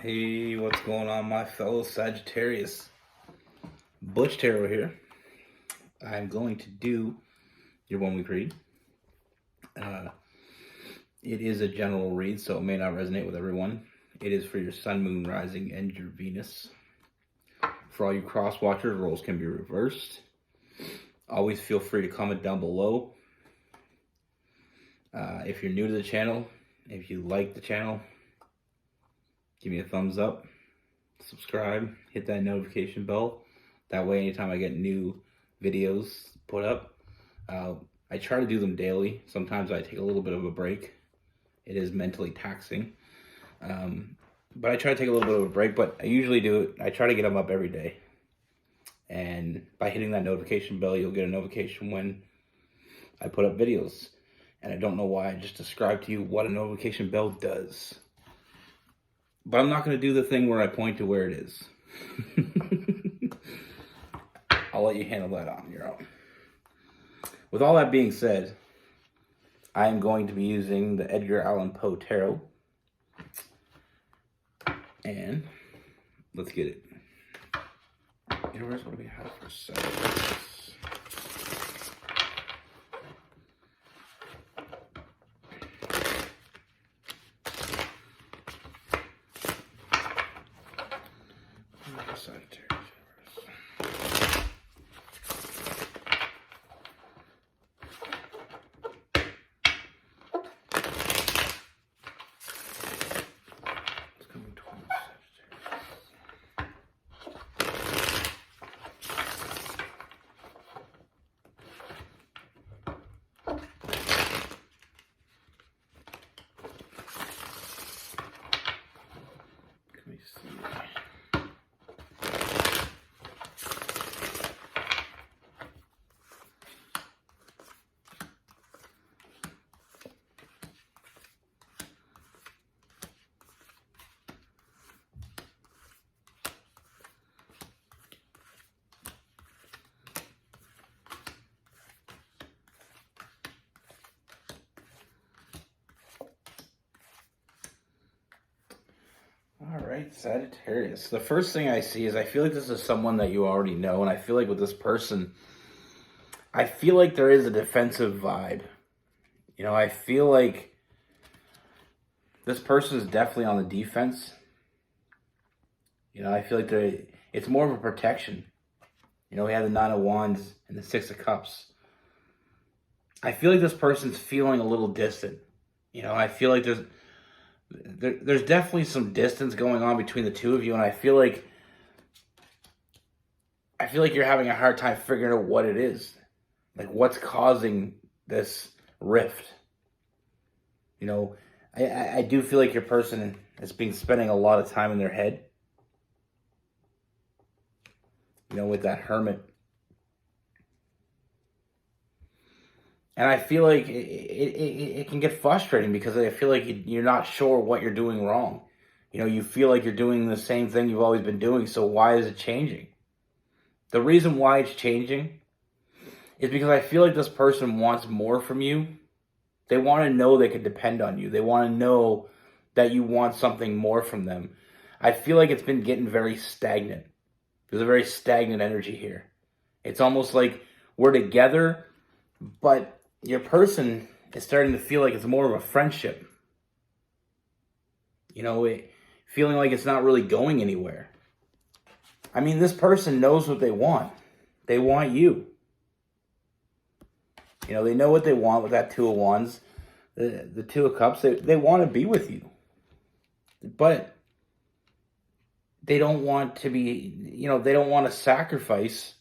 Hey, what's going on, my fellow Sagittarius? Butch Tarot here. I'm going to do your 1 week read. It is a general read, so it may not resonate with everyone. It is for your Sun, Moon, Rising, and your Venus. For all you cross watchers, roles can be reversed. Always feel free to comment down below. If you're new to the channel, if you like the channel, give me a thumbs up, subscribe, hit that notification bell. That way, anytime I get new videos put up, I try to do them daily. Sometimes I take a little bit of a break. It is mentally taxing. But I try to take a little bit of a break, but I usually do it. I try to get them up every day. And by hitting that notification bell, you'll get a notification when I put up videos. And I don't know why I just described to you what a notification bell does. But I'm not going to do the thing where I point to where it is. I'll let you handle that on your own. With all that being said, I am going to be using the Edgar Allan Poe Tarot. And let's get it. Universe, what do we have for Sagittarius? Sagittarius universe. It's coming towards Sagittarius. Let me see. All right, Sagittarius. The first thing I see is I feel like this is someone that you already know, and I feel like with this person, I feel like there is a defensive vibe. You know, I feel like this person is definitely on the defense. You know, I feel like it's more of a protection. You know, we have the Nine of Wands and the Six of Cups. I feel like this person's feeling a little distant. You know, I feel like there's definitely some distance going on between the two of you, and I feel like you're having a hard time figuring out what it is. Like, what's causing this rift? You know, I do feel like your person is spending a lot of time in their head. You know, with that Hermit. And I feel like it can get frustrating because I feel like you're not sure what you're doing wrong. You know, you feel like you're doing the same thing you've always been doing, so why is it changing? The reason why it's changing is because I feel like this person wants more from you. They want to know they can depend on you. They want to know that you want something more from them. I feel like it's been getting very stagnant. There's a very stagnant energy here. It's almost like we're together, but your person is starting to feel like it's more of a friendship. You know, feeling like it's not really going anywhere. I mean, this person knows what they want. They want you. You know, they know what they want with that Two of Wands. The Two of Cups, they want to be with you. But they don't want to be, you know, they don't want to sacrifice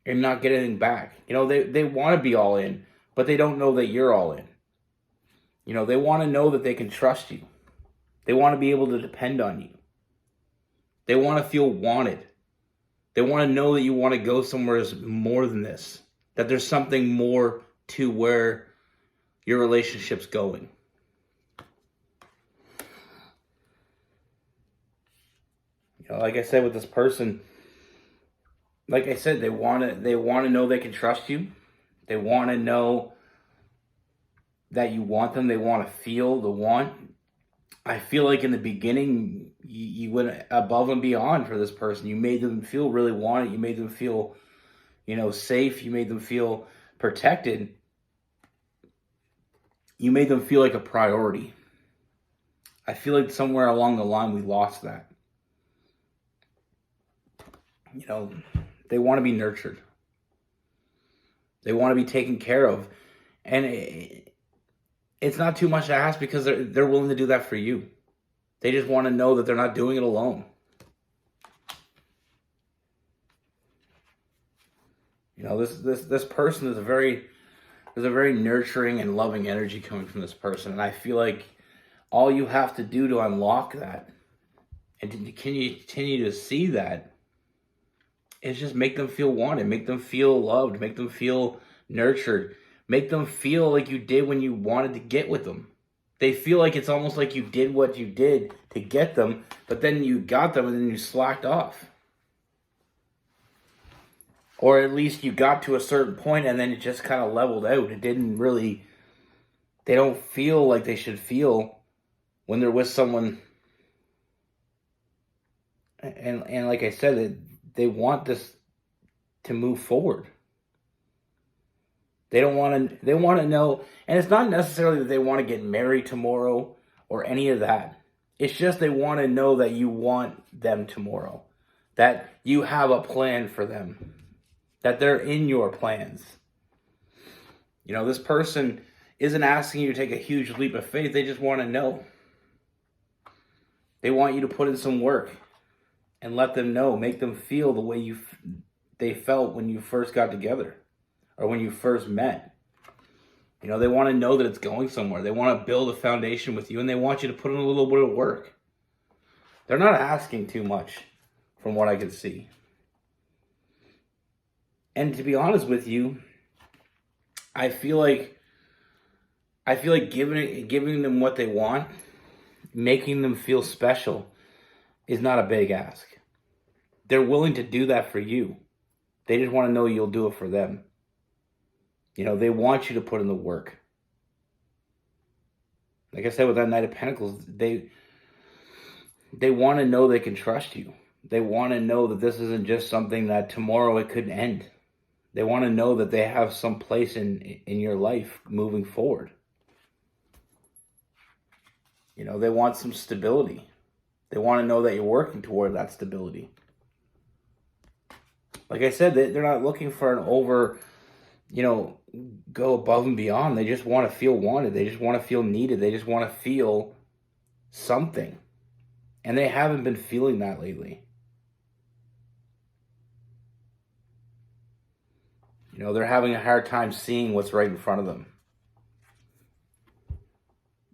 and not get anything back. You know, they want to be all in, but they don't know that you're all in. You know, they want to know that they can trust you. They want to be able to depend on you. They want to feel wanted. They want to know that you want to go somewhere more than this. That there's something more to where your relationship's going. You know, like I said with this person, like I said, they want to know they can trust you. They want to know that you want them. They want to feel the want. I feel like in the beginning, you went above and beyond for this person. You made them feel really wanted. You made them feel, safe. You made them feel protected. You made them feel like a priority. I feel like somewhere along the line, we lost that. They want to be nurtured. They want to be taken care of. And it's not too much to ask because they're willing to do that for you. They just want to know that they're not doing it alone. This person is there's a very nurturing and loving energy coming from this person. And I feel like all you have to do to unlock that and to continue to see that is just make them feel wanted, make them feel loved, make them feel nurtured, make them feel like you did when you wanted to get with them. They feel like it's almost like you did what you did to get them, but then you got them and then you slacked off. Or at least you got to a certain point and then it just kind of leveled out. They don't feel like they should feel when they're with someone. And like I said, they want this to move forward. They want to know, and it's not necessarily that they want to get married tomorrow or any of that. It's just they want to know that you want them tomorrow, that you have a plan for them, that they're in your plans. This person isn't asking you to take a huge leap of faith. They just want to know. They want you to put in some work and let them know, make them feel the way they felt when you first got together or when you first met. They want to know that it's going somewhere. They want to build a foundation with you, and they want you to put in a little bit of work. They're not asking too much from what I can see. And to be honest with you, I feel like giving them what they want, making them feel special is not a big ask. They're willing to do that for you. They just want to know you'll do it for them. They want you to put in the work. Like I said, with that Knight of Pentacles, they want to know they can trust you. They want to know that this isn't just something that tomorrow it could end. They want to know that they have some place in your life moving forward. They want some stability. They want to know that you're working toward that stability. Like I said, they're not looking for an over, go above and beyond. They just want to feel wanted. They just want to feel needed. They just want to feel something. And they haven't been feeling that lately. They're having a hard time seeing what's right in front of them.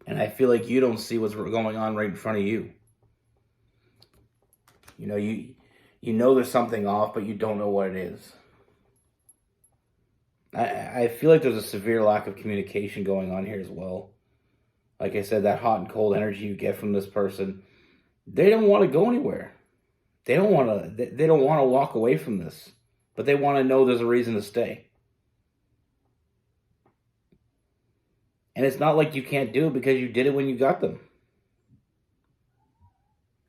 And I feel like you don't see what's going on right in front of you. You know there's something off, but you don't know what it is. I feel like there's a severe lack of communication going on here as well. Like I said, that hot and cold energy you get from this person, they don't want to go anywhere. They don't want to walk away from this, but they want to know there's a reason to stay. And it's not like you can't do it because you did it when you got them.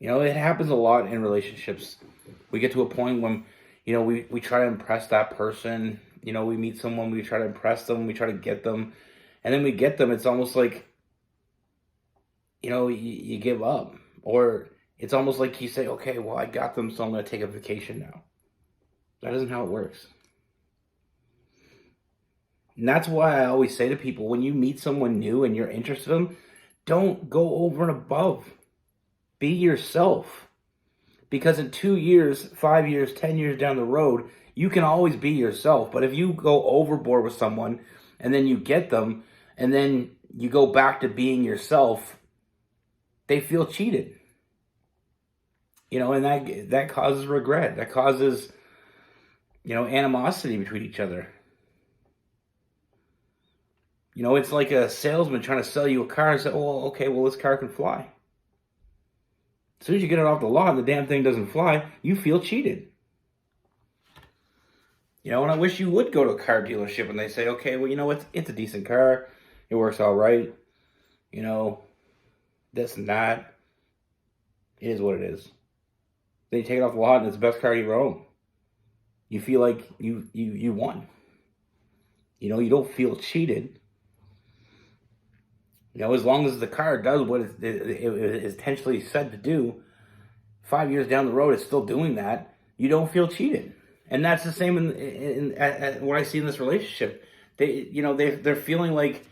It happens a lot in relationships. We get to a point when, we try to impress that person. We meet someone, we try to impress them, we try to get them. And then we get them, it's almost like, you give up. Or it's almost like you say, okay, well, I got them, so I'm going to take a vacation now. That isn't how it works. And that's why I always say to people, when you meet someone new and you're interested in them, don't go over and above. Be yourself. Because in 2 years, 5 years, 10 years down the road, you can always be yourself. But if you go overboard with someone and then you get them and then you go back to being yourself, they feel cheated. And that causes regret. That causes, animosity between each other. It's like a salesman trying to sell you a car and say, oh, okay, well, this car can fly. As soon as you get it off the lot and the damn thing doesn't fly, you feel cheated. And I wish you would go to a car dealership and they say, okay, well, it's a decent car. It works all right. this and that. It is what it is. Then you take it off the lot and it's the best car you ever owned. You feel like you won. You know, you don't feel cheated. You know, as long as the car does what it is intentionally said to do, 5 years down the road, it's still doing that. You don't feel cheated, and that's the same in what I see in this relationship. They're feeling like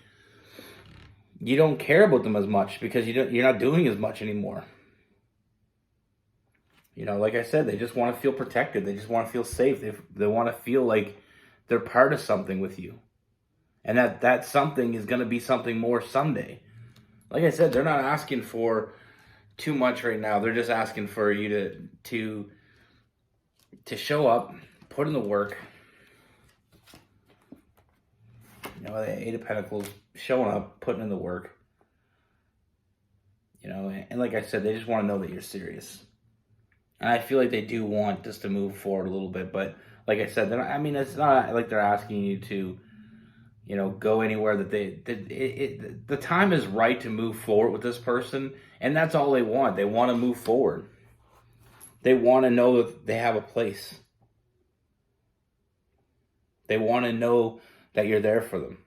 you don't care about them as much because you're not doing as much anymore. You know, like I said, they just want to feel protected. They just want to feel safe. They want to feel like they're part of something with you. And that something is going to be something more someday. Like I said, they're not asking for too much right now. They're just asking for you to show up, put in the work. You know, the Eight of Pentacles, showing up, putting in the work. You know, and like I said, they just want to know that you're serious. And I feel like they do want this to move forward a little bit. But like I said, it's not like they're asking you to, you know, go anywhere that the time is right to move forward with this person. And that's all they want. They want to move forward. They want to know that they have a place. They want to know that you're there for them.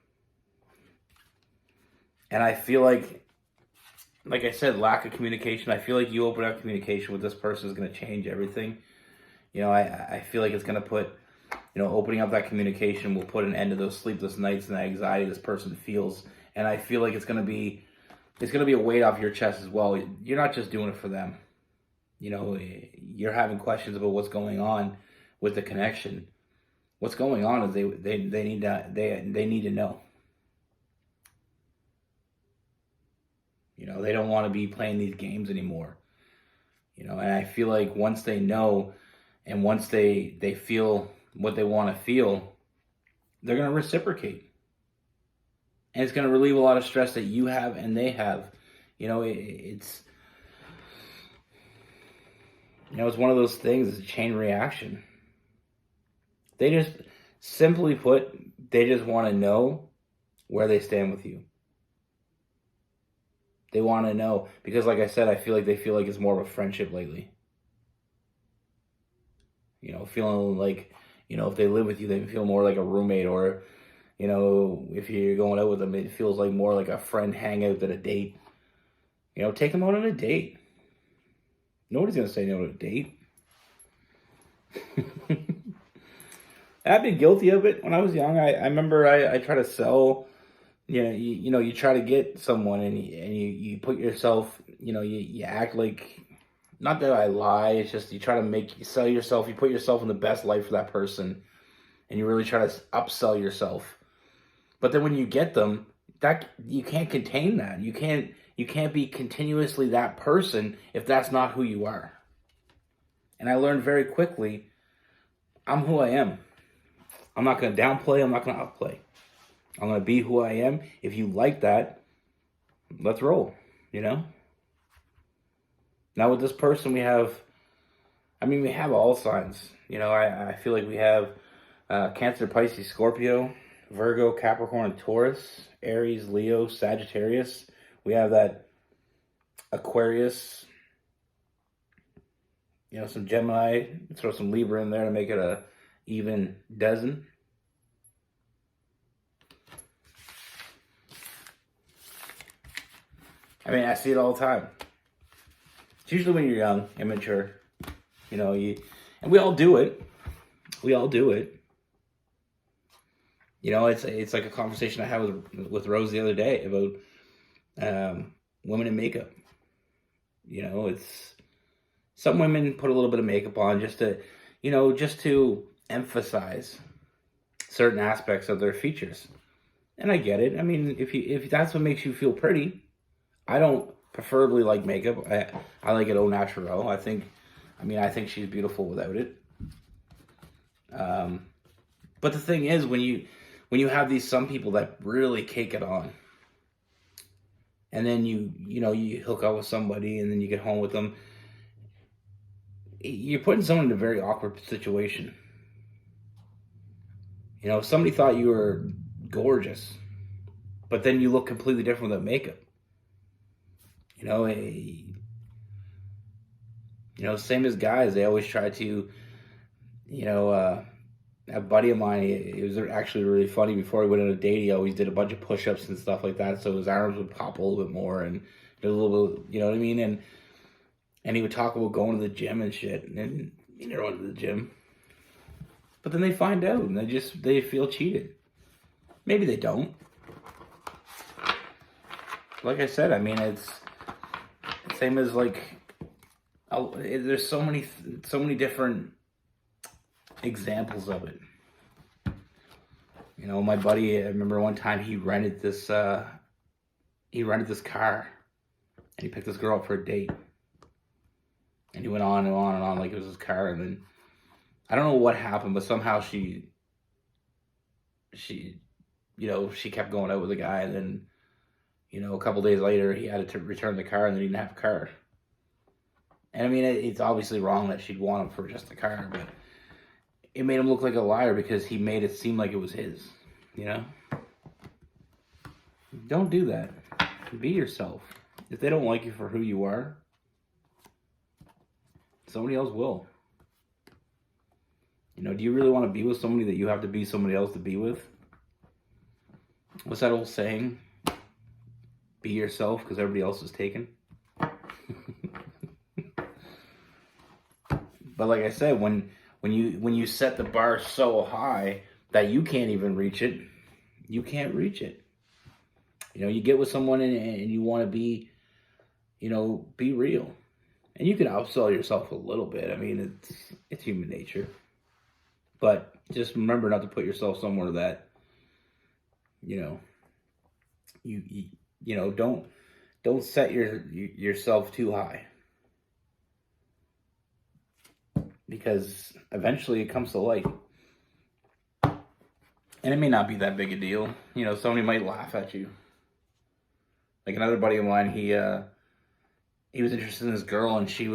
And I feel like I said, lack of communication. I feel like you open up communication with this person is going to change everything. You know, I feel like it's going to put, you know, opening up that communication will put an end to those sleepless nights and the anxiety this person feels. And I feel like it's going to be a weight off your chest as well. You're not just doing it for them. You know, you're having questions about what's going on with the connection. What's going on is they need to know. You know, they don't want to be playing these games anymore. You know, and I feel like once they know and once they feel what they want to feel, they're going to reciprocate. And it's going to relieve a lot of stress that you have and they have. You know, it's one of those things. It's a chain reaction. They just, simply put, they just want to know where they stand with you. They want to know, because like I said, I feel like they feel like it's more of a friendship lately. You know, feeling like, you know, if they live with you, they feel more like a roommate, or, you know, if you're going out with them, it feels like more like a friend hangout than a date. You know, take them out on a date. Nobody's going to say no to a date. I've been guilty of it when I was young. I remember I tried to sell. You try to get someone and you put yourself, you act like, not that I lie, it's just you try to sell yourself, you put yourself in the best light for that person, and you really try to upsell yourself. But then when you get them, that you can't contain that. You can't be continuously that person if that's not who you are. And I learned very quickly, I'm who I am. I'm not going to downplay, I'm not going to upplay. I'm going to be who I am. If you like that, let's roll, you know? Now with this person, we have all signs. You know, I feel like we have Cancer, Pisces, Scorpio, Virgo, Capricorn, and Taurus, Aries, Leo, Sagittarius. We have that Aquarius, some Gemini, throw some Libra in there to make it a even dozen. I see it all the time. It's usually when you're young, immature, and we all do it. We all do it. It's like a conversation I had with Rose the other day about women in makeup. It's some women put a little bit of makeup on just to emphasize certain aspects of their features. And I get it. If that's what makes you feel pretty, I don't preferably like makeup. I like it au naturel. I think she's beautiful without it. But the thing is, when you have some people that really cake it on, and then you hook up with somebody, and then you get home with them, you're putting someone in a very awkward situation. If somebody thought you were gorgeous, but then you look completely different without makeup, Same as guys, they always try to, a buddy of mine, it was actually really funny. Before he went on a date, he always did a bunch of push-ups and stuff like that, so his arms would pop a little bit more and a little bit, you know what I mean? And he would talk about going to the gym and shit, and he never went to the gym. But then they find out, and they feel cheated. Maybe they don't. Like I said, I mean, it's the same as there's so many different examples of it. My buddy, I remember one time he rented this car, and he picked this girl up for a date. And he went on and on and on like it was his car, and then I don't know what happened, but somehow she kept going out with the guy, and then, a couple days later he had to return the car, and then he didn't have a car. And I mean, it's obviously wrong that she'd want him for just the car, but it made him look like a liar because he made it seem like it was his, Don't do that. Be yourself. If they don't like you for who you are, somebody else will. Do you really want to be with somebody that you have to be somebody else to be with? What's that old saying? Be yourself because everybody else is taken. But like I said, when you set the bar so high that you can't even reach it, you can't reach it. You get with someone and you want to be real. And you can upsell yourself a little bit. I mean, it's human nature. But just remember not to put yourself somewhere that, don't set yourself too high. Because eventually it comes to light. And it may not be that big a deal. Somebody might laugh at you. Like another buddy of mine, he was interested in this girl, and she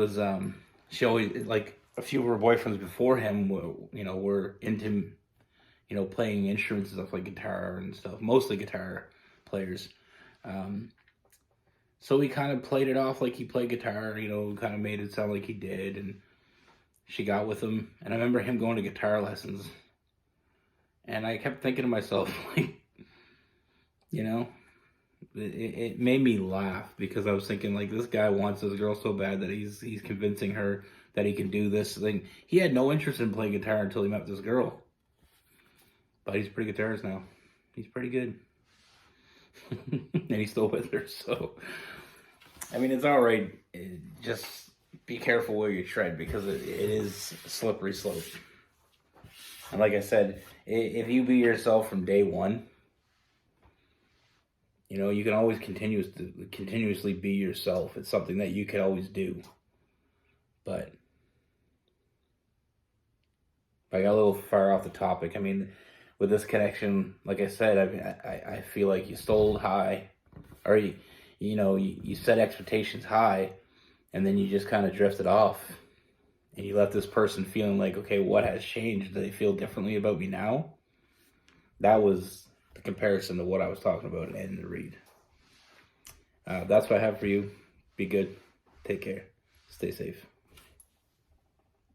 always, like, a few of her boyfriends before him were into, playing instruments and stuff like guitar and stuff, mostly guitar players. So he kind of played it off like he played guitar, kind of made it sound like he did, and she got with him. And I remember him going to guitar lessons, and I kept thinking to myself, like, it made me laugh because I was thinking, like, this guy wants this girl so bad that he's convincing her that he can do this thing. He had no interest in playing guitar until he met this girl. But he's a pretty guitarist now. He's pretty good. And he's still with her, so I mean, it's all right. Just be careful where you tread because it is a slippery slope. And like I said, if you be yourself from day one, you can always continuously be yourself. It's something that you can always do. But I got a little far off the topic. I mean, with this connection, like I said, I feel like you sold high, or you set expectations high, and then you just kind of drifted off, and you left this person feeling like, okay, what has changed? Do they feel differently about me now? That was the comparison to what I was talking about in the read. That's what I have for you. Be good. Take care. Stay safe.